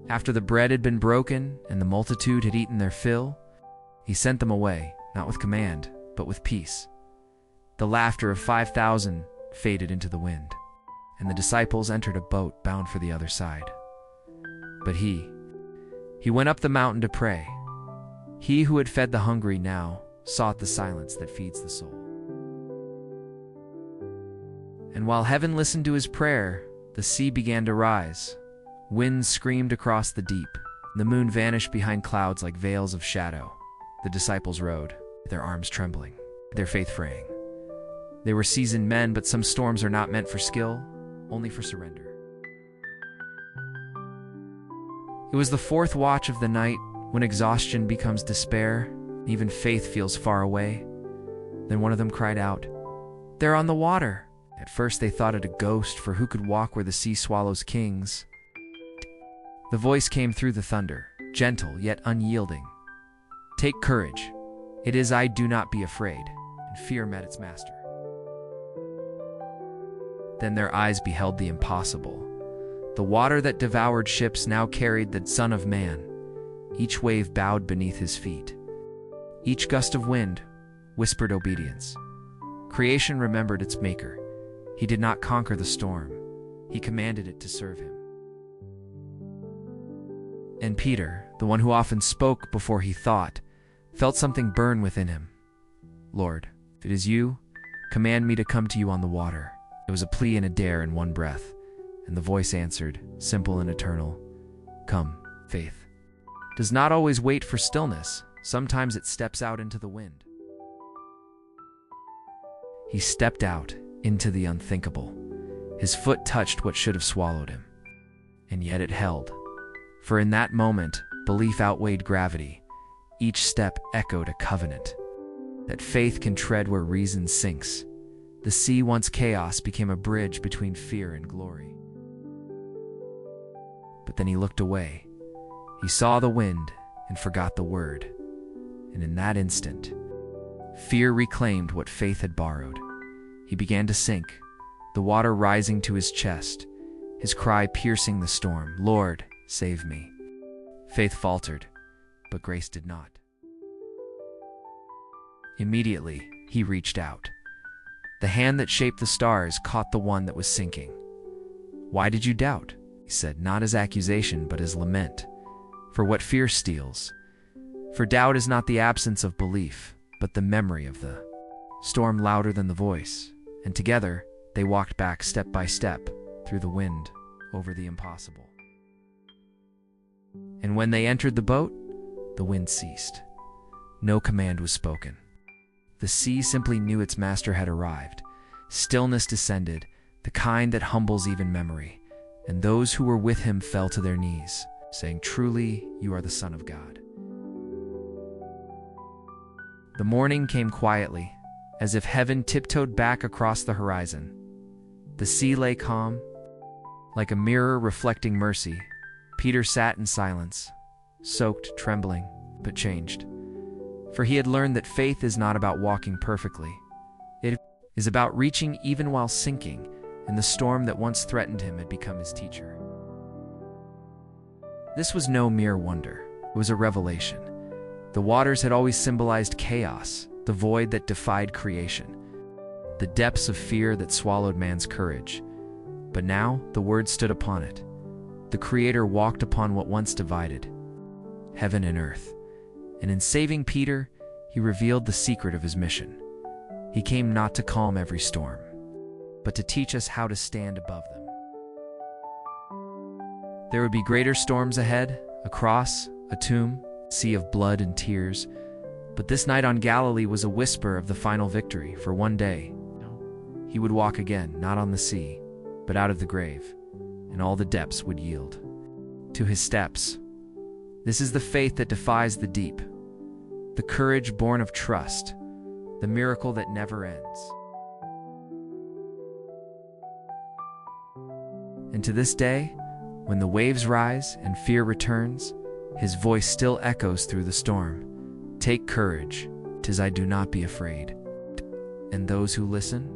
After the bread had been broken and the multitude had eaten their fill, he sent them away, not with command, but with peace. The laughter of 5,000 faded into the wind, and the disciples entered a boat bound for the other side. But he went up the mountain to pray. He who had fed the hungry now sought the silence that feeds the soul. And while heaven listened to his prayer, the sea began to rise. Winds screamed across the deep. The moon vanished behind clouds like veils of shadow. The disciples rowed, their arms trembling, their faith fraying. They were seasoned men, but some storms are not meant for skill, only for surrender. It was the fourth watch of the night, when exhaustion becomes despair, even faith feels far away. Then one of them cried out, "They're on the water!" At first they thought it a ghost, for who could walk where the sea swallows kings? The voice came through the thunder, gentle yet unyielding. "Take courage. It is I, do not be afraid." And fear met its master. Then their eyes beheld the impossible. The water that devoured ships now carried the Son of Man. Each wave bowed beneath his feet. Each gust of wind whispered obedience. Creation remembered its maker. He did not conquer the storm. He commanded it to serve him. And Peter, the one who often spoke before he thought, felt something burn within him. "Lord, if it is you, command me to come to you on the water." It was a plea and a dare in one breath, and the voice answered, simple and eternal, "Come." Faith does not always wait for stillness. Sometimes it steps out into the wind. He stepped out into the unthinkable. His foot touched what should have swallowed him, and yet it held. For in that moment, belief outweighed gravity. Each step echoed a covenant, that faith can tread where reason sinks. The sea, once chaos, became a bridge between fear and glory. But then he looked away. He saw the wind and forgot the word. And in that instant, fear reclaimed what faith had borrowed. He began to sink, the water rising to his chest, his cry piercing the storm, "Lord, save me." Faith faltered, but grace did not. Immediately, he reached out. The hand that shaped the stars caught the one that was sinking. "Why did you doubt?" he said, not as accusation, but as lament. For what fear steals. For doubt is not the absence of belief, but the memory of the storm louder than the voice. And together, they walked back step by step, through the wind, over the impossible. And when they entered the boat, the wind ceased. No command was spoken. The sea simply knew its master had arrived. Stillness descended, the kind that humbles even memory, and those who were with him fell to their knees, saying, "Truly, you are the Son of God." The morning came quietly, as if heaven tiptoed back across the horizon. The sea lay calm, like a mirror reflecting mercy. Peter sat in silence, soaked, trembling, but changed. For he had learned that faith is not about walking perfectly. It is about reaching even while sinking, and the storm that once threatened him had become his teacher. This was no mere wonder. It was a revelation. The waters had always symbolized chaos, the void that defied creation, the depths of fear that swallowed man's courage. But now the word stood upon it. The Creator walked upon what once divided heaven and earth. And in saving Peter, he revealed the secret of his mission. He came not to calm every storm, but to teach us how to stand above them. There would be greater storms ahead, a cross, a tomb, a sea of blood and tears. But this night on Galilee was a whisper of the final victory. For one day, he would walk again, not on the sea, but out of the grave, and all the depths would yield to his steps. This is the faith that defies the deep, the courage born of trust, the miracle that never ends. And to this day, when the waves rise and fear returns, his voice still echoes through the storm. "Take courage, 'tis I, do not be afraid." And those who listen